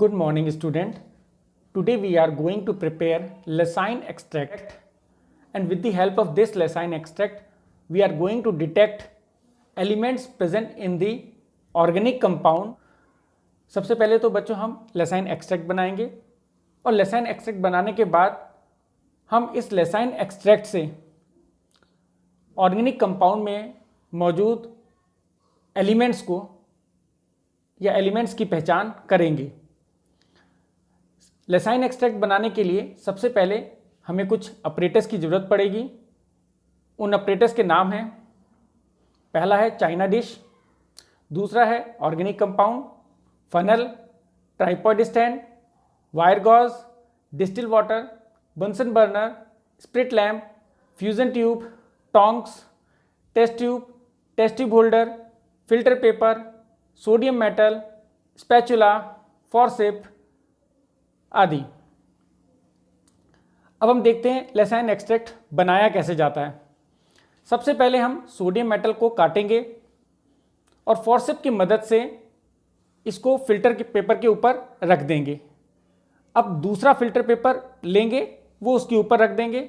Good morning, student. Today we are going to prepare lysine extract, and with the help of this lysine extract we are going to detect elements present in the organic compound. सबसे पहले तो बच्चों हम lysine extract बनाएंगे और lysine extract बनाने के बाद हम इस lysine extract से ऑर्गेनिक कंपाउंड में मौजूद एलिमेंट्स को या एलिमेंट्स की पहचान करेंगे। लसाइन एक्सट्रैक्ट बनाने के लिए सबसे पहले हमें कुछ ऑपरेटर्स की ज़रूरत पड़ेगी। उन ऑपरेटर्स के नाम हैं, पहला है चाइना डिश, दूसरा है organic compound, funnel, tripod stand, wire gauze, distil water, Bunsen burner, spirit lamp, fusion tube, tongs, test tube holder, filter paper, sodium metal, spatula, forcep आदि। अब हम देखते हैं लसाइन एक्सट्रैक्ट बनाया कैसे जाता है। सबसे पहले हम सोडियम मेटल को काटेंगे और फॉरसेप की मदद से इसको फिल्टर के पेपर के ऊपर रख देंगे। अब दूसरा फिल्टर पेपर लेंगे, वो उसके ऊपर रख देंगे,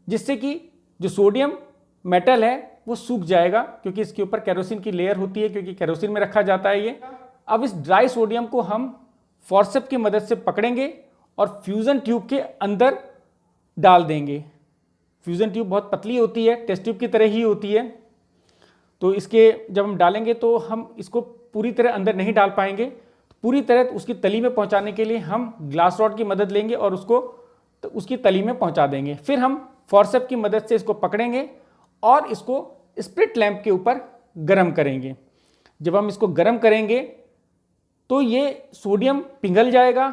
जिससे कि जो सोडियम मेटल है वो सूख जाएगा, क्योंकि इसके ऊपर केरोसिन की लेयर होती है, क्योंकि केरोसिन में रखा जाता है ये। अब इस ड्राई सोडियम को हम फॉरसेप की मदद से पकड़ेंगे और फ्यूज़न ट्यूब के अंदर डाल देंगे। फ्यूज़न ट्यूब बहुत पतली होती है, टेस्ट ट्यूब की तरह ही होती है, तो इसके जब हम डालेंगे तो हम इसको पूरी तरह अंदर नहीं डाल पाएंगे। पूरी तरह उसकी तली में पहुंचाने के लिए हम ग्लास रॉड की मदद लेंगे और उसको तो उसकी तली में पहुंचा देंगे। फिर हम फॉरसेप की मदद से इसको पकड़ेंगे और इसको स्प्रिट लैंप के ऊपर गर्म करेंगे। जब हम इसको गर्म करेंगे तो ये सोडियम पिघल जाएगा।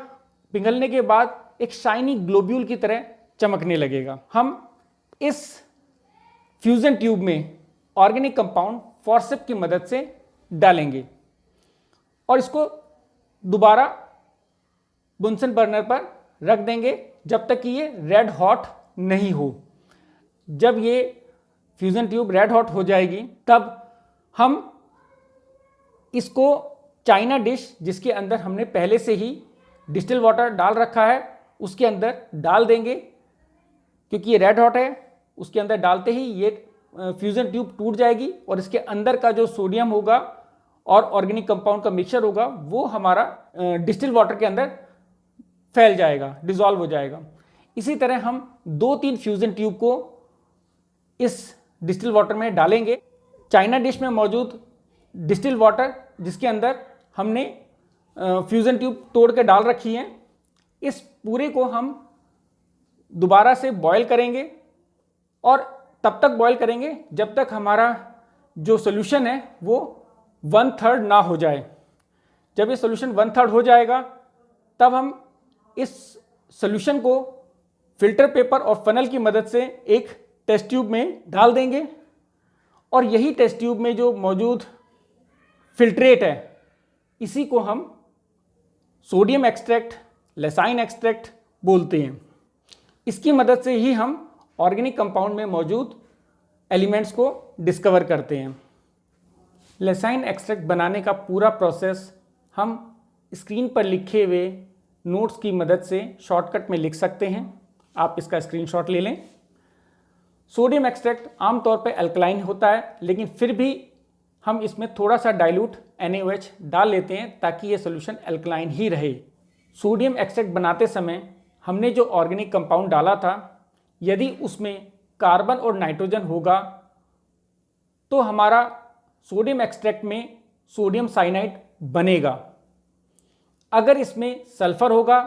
पिघलने के बाद एक शाइनी ग्लोब्यूल की तरह चमकने लगेगा। हम इस फ्यूजन ट्यूब में ऑर्गेनिक कंपाउंड फॉरसेप की मदद से डालेंगे और इसको दोबारा बुनसन बर्नर पर रख देंगे जब तक कि ये रेड हॉट नहीं हो। जब ये फ्यूजन ट्यूब रेड हॉट हो जाएगी तब हम इसको चाइना डिश, जिसके अंदर हमने पहले से ही डिस्टिल वाटर डाल रखा है, उसके अंदर डाल देंगे। क्योंकि ये रेड हॉट है, उसके अंदर डालते ही ये फ्यूजन ट्यूब टूट जाएगी और इसके अंदर का जो सोडियम होगा और ऑर्गेनिक कंपाउंड का मिक्सचर होगा वो हमारा डिस्टिल वाटर के अंदर फैल जाएगा, डिसॉल्व हो जाएगा। इसी तरह हम 2-3 फ्यूजन ट्यूब को इस डिस्टिल वाटर में डालेंगे। चाइना डिश में मौजूद डिस्टिल वाटर, जिसके अंदर हमने फ्यूजन ट्यूब तोड़ के डाल रखी है, इस पूरे को हम दोबारा से बॉयल करेंगे और तब तक बॉयल करेंगे जब तक हमारा जो सोल्यूशन है वो 1/3 ना हो जाए। जब ये सोल्यूशन 1/3 हो जाएगा तब हम इस सोल्यूशन को फिल्टर पेपर और फनल की मदद से एक टेस्ट ट्यूब में डाल देंगे और यही टेस्ट ट्यूब में जो मौजूद फिल्ट्रेट है, इसी को हम सोडियम एक्सट्रैक्ट, लसाइन एक्सट्रैक्ट बोलते हैं। इसकी मदद से ही हम ऑर्गेनिक कंपाउंड में मौजूद एलिमेंट्स को डिस्कवर करते हैं। लसाइन एक्सट्रैक्ट बनाने का पूरा प्रोसेस हम स्क्रीन पर लिखे हुए नोट्स की मदद से शॉर्टकट में लिख सकते हैं। आप इसका स्क्रीनशॉट ले लें। सोडियम एक्सट्रैक्ट आमतौर पर अल्कलाइन होता है, लेकिन फिर भी हम इसमें थोड़ा सा डाइल्यूट NaOH डाल लेते हैं ताकि ये सोल्यूशन अल्कलाइन ही रहे। सोडियम एक्सट्रैक्ट बनाते समय हमने जो ऑर्गेनिक कंपाउंड डाला था, यदि उसमें कार्बन और नाइट्रोजन होगा तो हमारा सोडियम एक्सट्रैक्ट में सोडियम साइनाइड बनेगा। अगर इसमें सल्फर होगा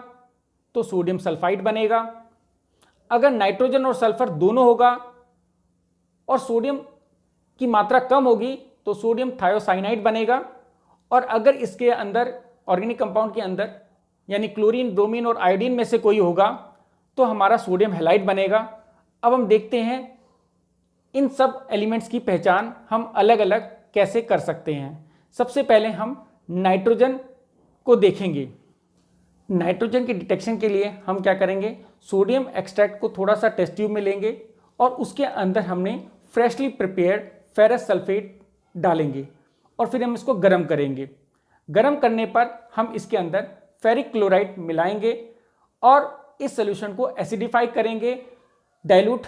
तो सोडियम सल्फाइड बनेगा। अगर नाइट्रोजन और सल्फर दोनों होगा और सोडियम की मात्रा कम होगी तो सोडियम थायोसाइनाइड बनेगा। और अगर इसके अंदर ऑर्गेनिक कंपाउंड के अंदर यानी क्लोरीन, ब्रोमीन और आयोडीन में से कोई होगा तो हमारा सोडियम हैलाइड बनेगा। अब हम देखते हैं इन सब एलिमेंट्स की पहचान हम अलग अलग कैसे कर सकते हैं। सबसे पहले हम नाइट्रोजन को देखेंगे। नाइट्रोजन की डिटेक्शन के लिए हम क्या करेंगे, सोडियम एक्सट्रैक्ट को थोड़ा सा टेस्ट ट्यूब में लेंगे और उसके अंदर हमने फ्रेशली प्रिपेयर्ड फेरस सल्फेट डालेंगे और फिर हम इसको गर्म करेंगे। गर्म करने पर हम इसके अंदर फेरिक क्लोराइड मिलाएंगे और इस सॉल्यूशन को एसिडिफाई करेंगे डाइल्यूट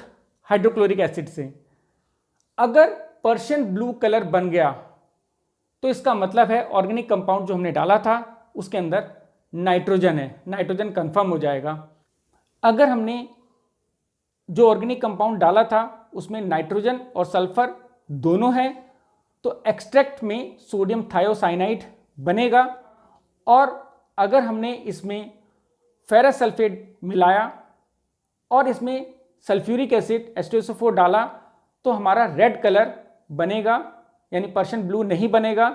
हाइड्रोक्लोरिक एसिड से। अगर पर्शियन ब्लू कलर बन गया तो इसका मतलब है ऑर्गेनिक कंपाउंड जो हमने डाला था उसके अंदर नाइट्रोजन है, नाइट्रोजन कंफर्म हो जाएगा। अगर हमने जो ऑर्गेनिक कंपाउंड डाला था उसमें नाइट्रोजन और सल्फर दोनों है तो एक्सट्रैक्ट में सोडियम थायोसाइनाइड बनेगा। और अगर हमने इसमें फेरस सल्फेट मिलाया और इसमें सल्फ्यूरिक एसिड H2SO4 डाला तो हमारा रेड कलर बनेगा, यानी पर्शियन ब्लू नहीं बनेगा।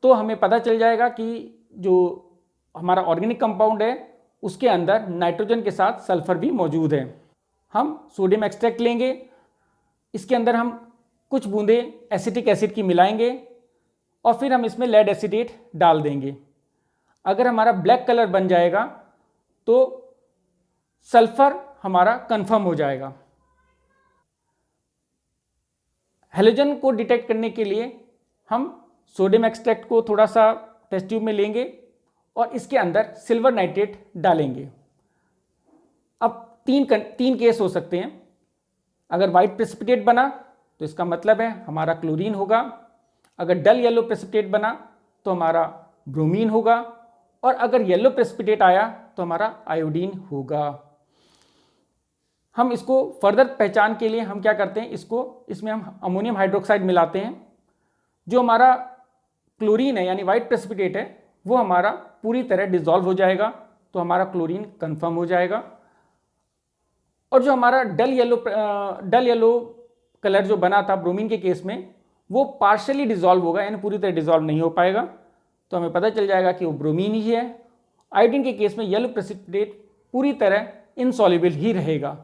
तो हमें पता चल जाएगा कि जो हमारा ऑर्गेनिक कंपाउंड है उसके अंदर नाइट्रोजन के साथ सल्फर भी मौजूद है। हम सोडियम एक्सट्रैक्ट लेंगे, इसके अंदर हम कुछ बूंदे एसिटिक एसिड की मिलाएंगे और फिर हम इसमें लेड एसिटेट डाल देंगे। अगर हमारा ब्लैक कलर बन जाएगा तो सल्फर हमारा कंफर्म हो जाएगा। हेलोजन को डिटेक्ट करने के लिए हम सोडियम एक्सट्रैक्ट को थोड़ा सा टेस्ट ट्यूब में लेंगे और इसके अंदर सिल्वर नाइट्रेट डालेंगे। अब तीन केस हो सकते हैं। अगर वाइट प्रेसिपिटेट बना तो इसका मतलब है हमारा क्लोरीन होगा, अगर डल येलो प्रेसिपिटेट बना तो हमारा ब्रोमीन होगा, और अगर येलो प्रेसिपिटेट आया तो हमारा आयोडीन होगा। हम इसको फर्दर पहचान के लिए हम क्या करते हैं, इसमें हम अमोनियम हाइड्रोक्साइड मिलाते हैं। जो हमारा क्लोरीन है यानी वाइट प्रेसिपिटेट है वो हमारा पूरी तरह डिसॉल्व हो जाएगा तो हमारा क्लोरीन कंफर्म हो जाएगा। और जो हमारा डल येलो कलर जो बना था ब्रोमीन के केस में वो पार्शियली डिसॉल्व होगा, यानी पूरी तरह डिसॉल्व नहीं हो पाएगा, तो हमें पता चल जाएगा कि वो ब्रोमीन ही है। आयोडीन के केस में येलो प्रेसिपिटेट पूरी तरह इनसॉल्युबल ही रहेगा।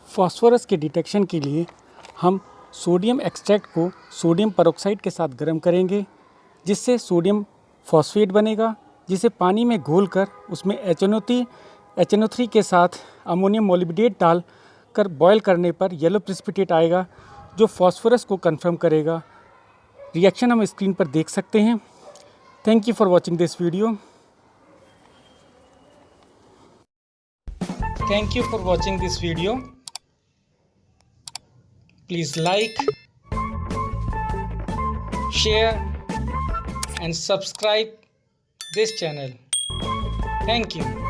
फास्फोरस के डिटेक्शन के लिए हम सोडियम एक्सट्रैक्ट को सोडियम पेरोक्साइड के साथ गर्म करेंगे, जिससे सोडियम फॉस्फेट बनेगा, जिसे पानी में घोलकर उसमें HNO3 के साथ अमोनियम मोलिब्डेट डाल कर बॉयल करने पर येलो प्रेसिपिटेट आएगा जो फास्फोरस को कंफर्म करेगा। रिएक्शन हम स्क्रीन पर देख सकते हैं। Thank you for watching this video. Thank you for watching this video. Please like, share and subscribe this channel. Thank you.